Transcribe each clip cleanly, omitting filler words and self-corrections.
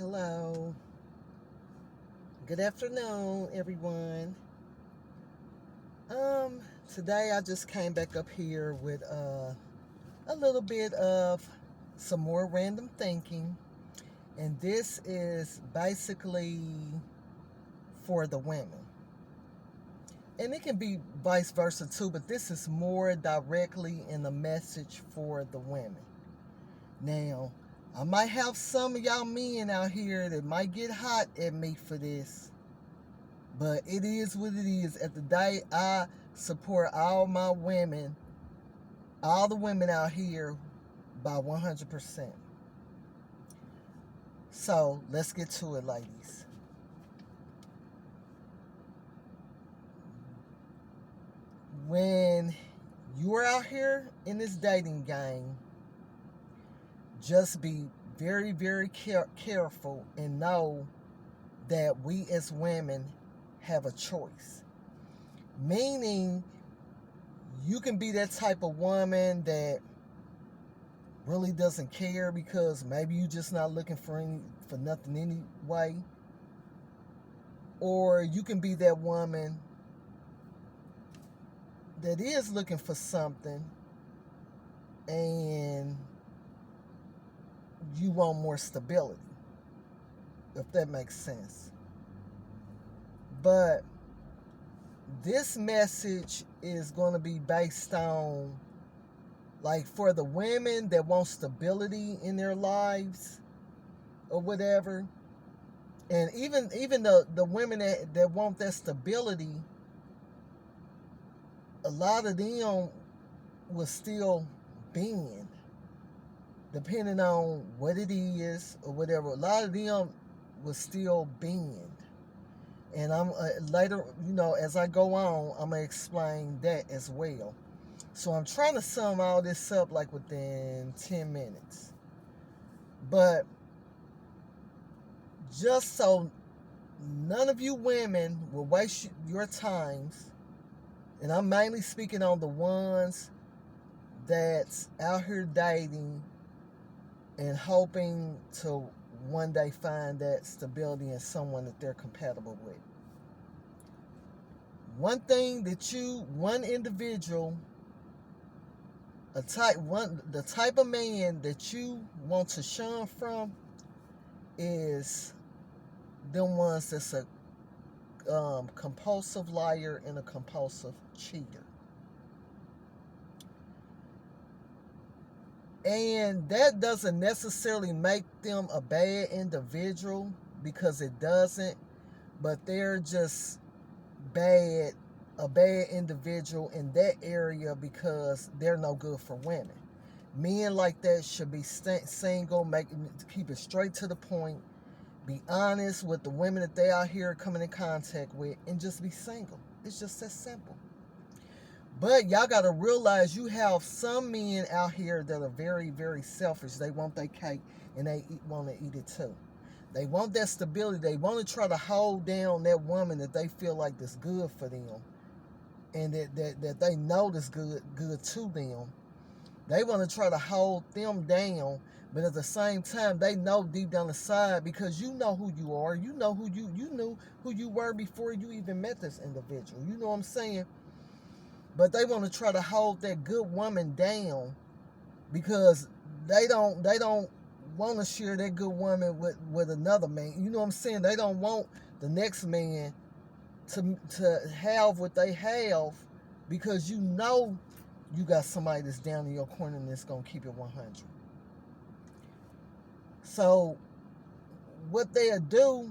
Hello. Good afternoon, everyone. Um, Today I just came back up here with a little bit of some more random thinking, and this is basically for the women. And it can be vice versa too, but this is more directly in the message for the women. Now, I might have some of y'all men out here that might get hot at me for this. But it is what it is. At the day, I support all my women, all the women out here by 100%. So let's get to it, ladies. When you're out here in this dating game, just be very, very careful and know that we as women have a choice. Meaning, you can be that type of woman that really doesn't care because maybe you're just not looking for nothing anyway. Or you can be that woman that is looking for something and you want more stability, if that makes sense. But this message is going to be based on, like, for the women that want stability in their lives or whatever. And even the women that want that stability, a lot of them will still bend, depending on what it is or whatever. A lot of them will still bend. And I'm later, as I go on, I'm going to explain that as well. So I'm trying to sum all this up like within 10 minutes. But just so none of you women will waste your times, and I'm mainly speaking on the ones that's out here dating and hoping to one day find that stability in someone that they're compatible with. One individual, the type of man that you want to shun from is them ones that's a compulsive liar and a compulsive cheater. And that doesn't necessarily make them a bad individual, because it doesn't, but they're just a bad individual in that area because they're no good for women. Men like that should be single, keep it straight to the point, be honest with the women that they out here coming in contact with, and just be single. It's just that simple. But y'all got to realize you have some men out here that are very, very selfish. They want their cake and they want to eat it too. They want that stability. They want to try to hold down that woman that they feel like that's good for them and that they know that's good to them. They want to try to hold them down, but at the same time, they know deep down inside, because you know who you are. You know you knew who you were before you even met this individual. You know what I'm saying? But they want to try to hold that good woman down because they don't want to share that good woman with another man. You know what I'm saying? They don't want the next man to have what they have, because you know you got somebody that's down in your corner and that's going to keep it 100. So what they'll do,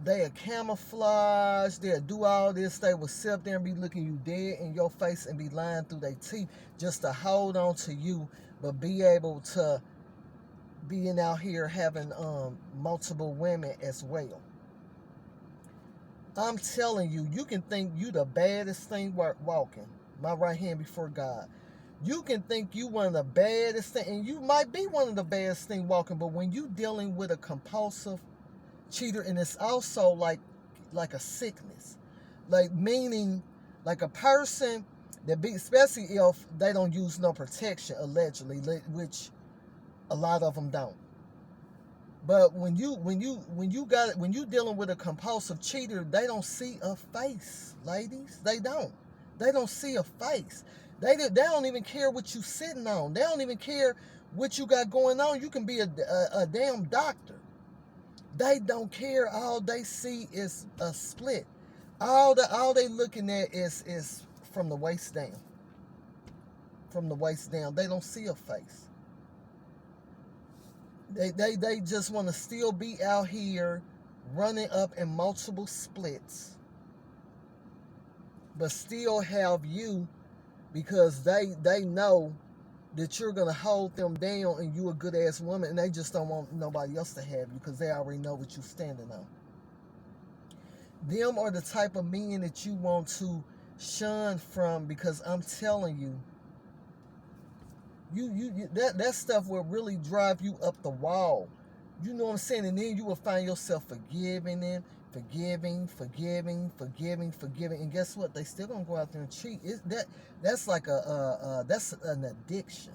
they'll camouflage, they'll do all this, they will sit there and be looking you dead in your face and be lying through their teeth just to hold on to you, but be able to being out here having multiple women as well. I'm telling you, you can think you the baddest thing walking, my right hand before God. You can think you one of the baddest thing, and you might be one of the baddest thing walking, but when you dealing with a compulsive cheater, and it's also like a sickness, like, meaning like a person that be, especially if they don't use no protection, allegedly, which a lot of them don't. But when you dealing with a compulsive cheater, they don't see a face, ladies. They don't. They don't see a face. They don't even care what you sitting on. They don't even care what you got going on. You can be a damn doctor. They don't care. All they see is a split. All they looking at is from the waist down. From the waist down. They don't see a face. They just want to still be out here running up in multiple splits, but still have you because they know that you're gonna hold them down and you a good ass woman, and they just don't want nobody else to have you because they already know what you're standing on. Them are the type of men that you want to shun from, because I'm telling you, that stuff will really drive you up the wall. You know what I'm saying? And then you will find yourself forgiving them, forgiving. And guess what? They still gonna go out there and cheat. That's like that's an addiction.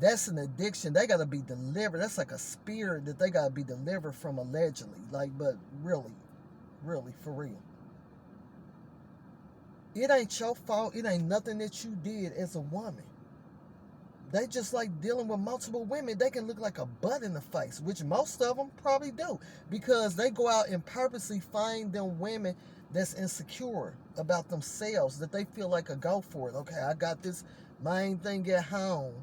That's an addiction. They gotta be delivered. That's like a spirit that they gotta be delivered from, allegedly. Like, but really, for real. It ain't your fault. It ain't nothing that you did as a woman. They just like dealing with multiple women. They can look like a butt in the face, which most of them probably do, because they go out and purposely find them women that's insecure about themselves, that they feel like a go for it. Okay, I got this main thing at home.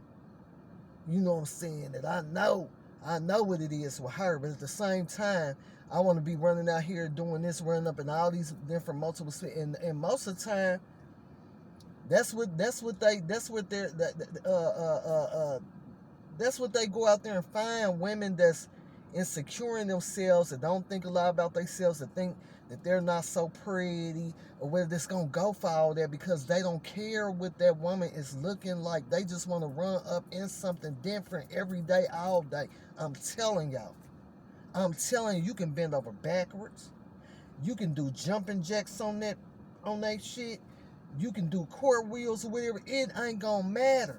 You know what I'm saying? That I know what it is with her, but at the same time, I want to be running out here doing this, running up in all these different multiple, and most of the time, that's what they go out there and find women that's insecure in themselves, that don't think a lot about themselves, that think that they're not so pretty, or whether it's gonna go for all that, because they don't care what that woman is looking like. They just want to run up in something different every day, all day. I'm telling y'all. You can bend over backwards. You can do jumping jacks on that shit. You can do cartwheels or whatever. It ain't gonna matter.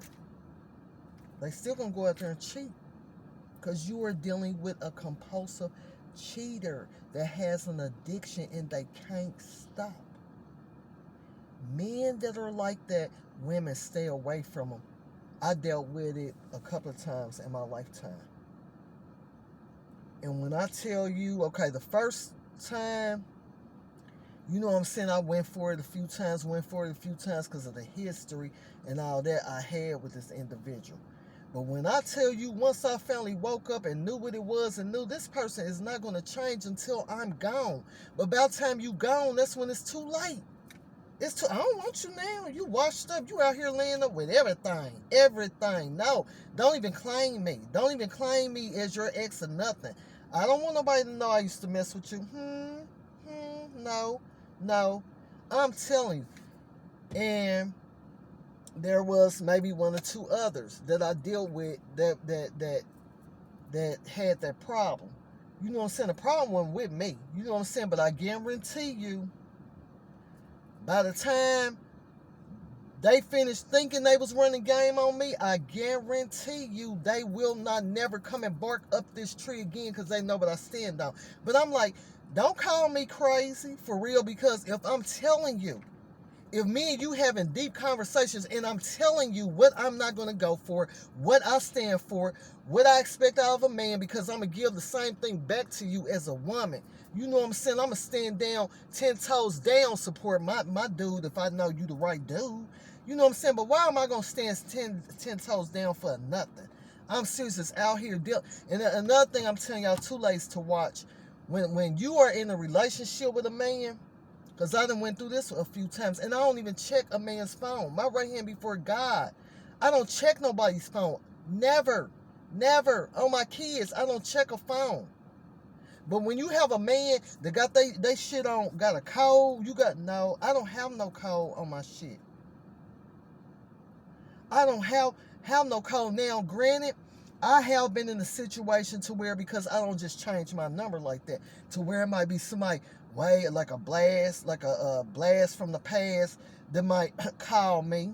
They still gonna go out there and cheat, because you are dealing with a compulsive cheater that has an addiction and they can't stop. Men that are like that, women stay away from them. I dealt with it a couple of times in my lifetime. And when I tell you, okay, the first time, you know what I'm saying, I went for it a few times because of the history and all that I had with this individual. But when I tell you, once I finally woke up and knew what it was, and knew this person is not going to change until I'm gone. But by the time you gone, that's when it's too late. I don't want you now. You washed up. You out here laying up with everything. No, don't even claim me. Don't even claim me as your ex or nothing. I don't want nobody to know I used to mess with you. No, I'm telling you. And there was maybe one or two others that I dealt with that had that problem. You know what I'm saying? The problem wasn't with me. You know what I'm saying? But I guarantee you, by the time they finished thinking they was running game on me, I guarantee you they will not never come and bark up this tree again, because they know what I stand on. But I'm like, don't call me crazy, for real, because if I'm telling you, if me and you having deep conversations and I'm telling you what I'm not going to go for, what I stand for, what I expect out of a man, because I'm going to give the same thing back to you as a woman. You know what I'm saying? I'm going to stand down, 10 toes down, support my dude if I know you the right dude. You know what I'm saying? But why am I going to stand 10 toes down for nothing? I'm serious. It's out here. And another thing I'm telling y'all, too late to watch. When you are in a relationship with a man, because I done went through this a few times, and I don't even check a man's phone. My right hand before God. I don't check nobody's phone. Never. On my kids, I don't check a phone. But when you have a man that got they shit on, got a code, no, I don't have no code on my shit. I don't have no code. Now, granted, I have been in a situation to where, because I don't just change my number like that, to where it might be somebody like a blast, blast from the past that might call me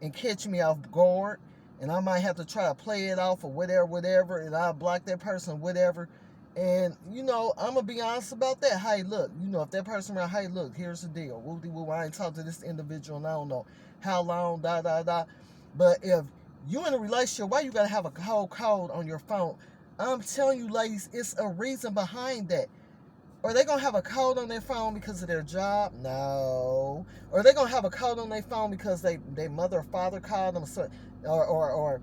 and catch me off guard, and I might have to try to play it off or whatever, and I'll block that person, whatever. And, I'm going to be honest about that. Hey, look, if that person around, hey, look, here's the deal. Whoop-de-whoop, I ain't talked to this individual, and I don't know how long, da. But if you in a relationship, why you got to have a whole code on your phone? I'm telling you, ladies, it's a reason behind that. Are they going to have a code on their phone because of their job? No. Or are they going to have a code on their phone because their mother or father called them? Or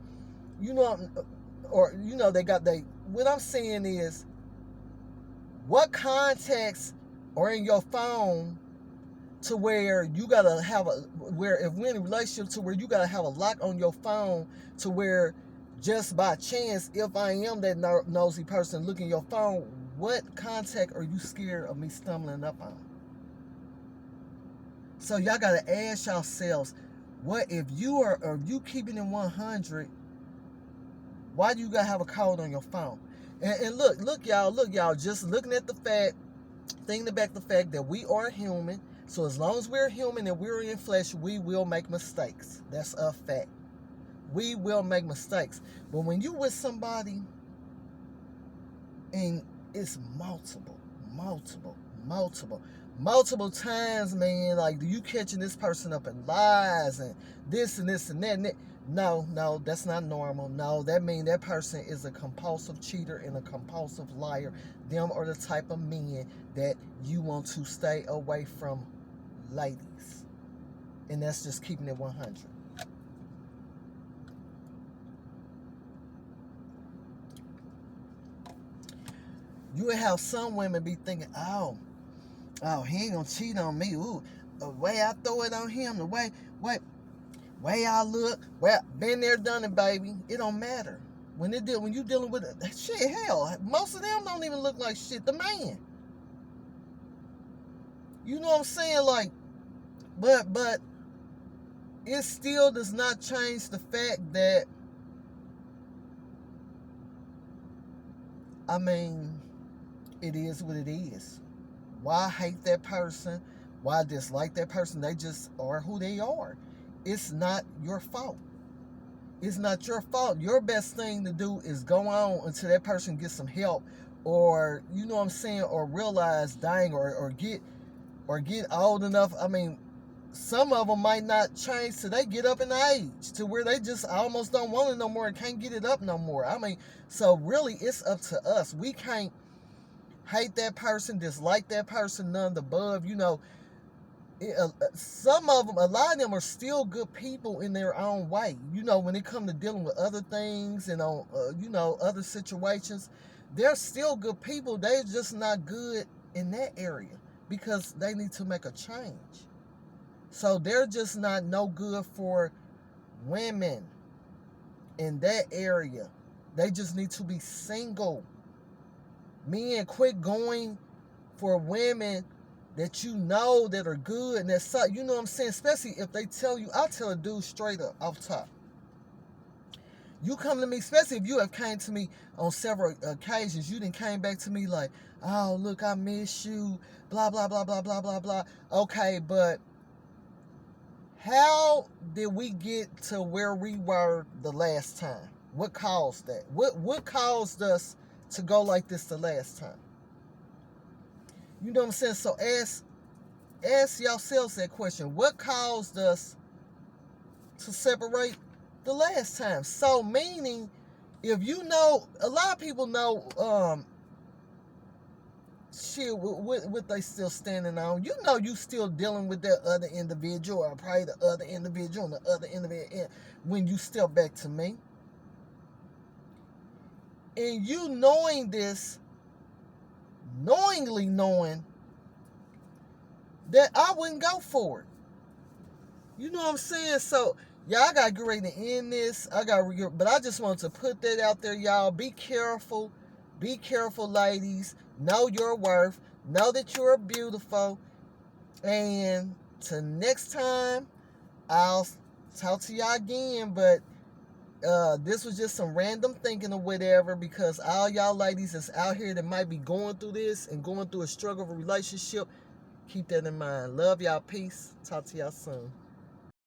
what I'm saying is, what contacts are in your phone to where you got to have if we're in a relationship to where you got to have a lock on your phone to where just by chance, if I am that nosy person looking at your phone, what contact are you scared of me stumbling up on? So y'all got to ask yourselves, what if you keeping it 100, why do you got to have a code on your phone? And look, y'all, just looking at the fact, thinking about the fact that we are human. So as long as we're human and we're in flesh, we will make mistakes. That's a fact. We will make mistakes. But when you with somebody and it's multiple times, man, like you catching this person up in lies and this and this and that. And that. No, that's not normal. No, that means that person is a compulsive cheater and a compulsive liar. Them are the type of men that you want to stay away from, ladies. And that's just keeping it 100. You would have some women be thinking, oh, he ain't gonna cheat on me. Ooh, the way I throw it on him, the way I look, well, been there, done it, baby. It don't matter. When you dealing with shit, hell, most of them don't even look like shit. The man. You know what I'm saying? Like, but it still does not change the fact that, I mean, it is what it is. Why hate that person? Why dislike that person? They just are who they are. It's not your fault. It's not your fault. Your best thing to do is go on until that person gets some help, or you know what I'm saying, or realize dying, or get old enough. I mean, some of them might not change till they get up in age to where they just almost don't want it no more and can't get it up no more. I mean, so really it's up to us. We can't hate that person, dislike that person, none of the above. Some of them, a lot of them are still good people in their own way. When it comes to dealing with other things and on, other situations, they're still good people. They're just not good in that area because they need to make a change. So they're just not no good for women in that area. They just need to be single. Men, quit going for women that that are good and that's, you know what I'm saying? Especially if they tell you, I'll tell a dude straight up off top. You come to me, especially if you have came to me on several occasions, you done came back to me like, oh, look, I miss you, blah, blah, blah, blah, blah, blah, blah. Okay, but how did we get to where we were the last time? What caused that? What caused us to go like this the last time? You know what I'm saying? So ask yourselves that question. What caused us to separate the last time? So meaning, if a lot of people know shit, what they still standing on. You still dealing with that other individual, or probably the other individual and the other individual when you step back to me. And you knowing this, knowingly knowing that I wouldn't go for it. You know what I'm saying? So, y'all got to get ready to end this. But I just want to put that out there, y'all. Be careful. Be careful, ladies. Know your worth. Know that you're beautiful. And till next time, I'll talk to y'all again. But this was just some random thinking or whatever, because all y'all ladies that's out here that might be going through this and going through a struggle of a relationship, keep that in mind. Love y'all. Peace. Talk to y'all soon.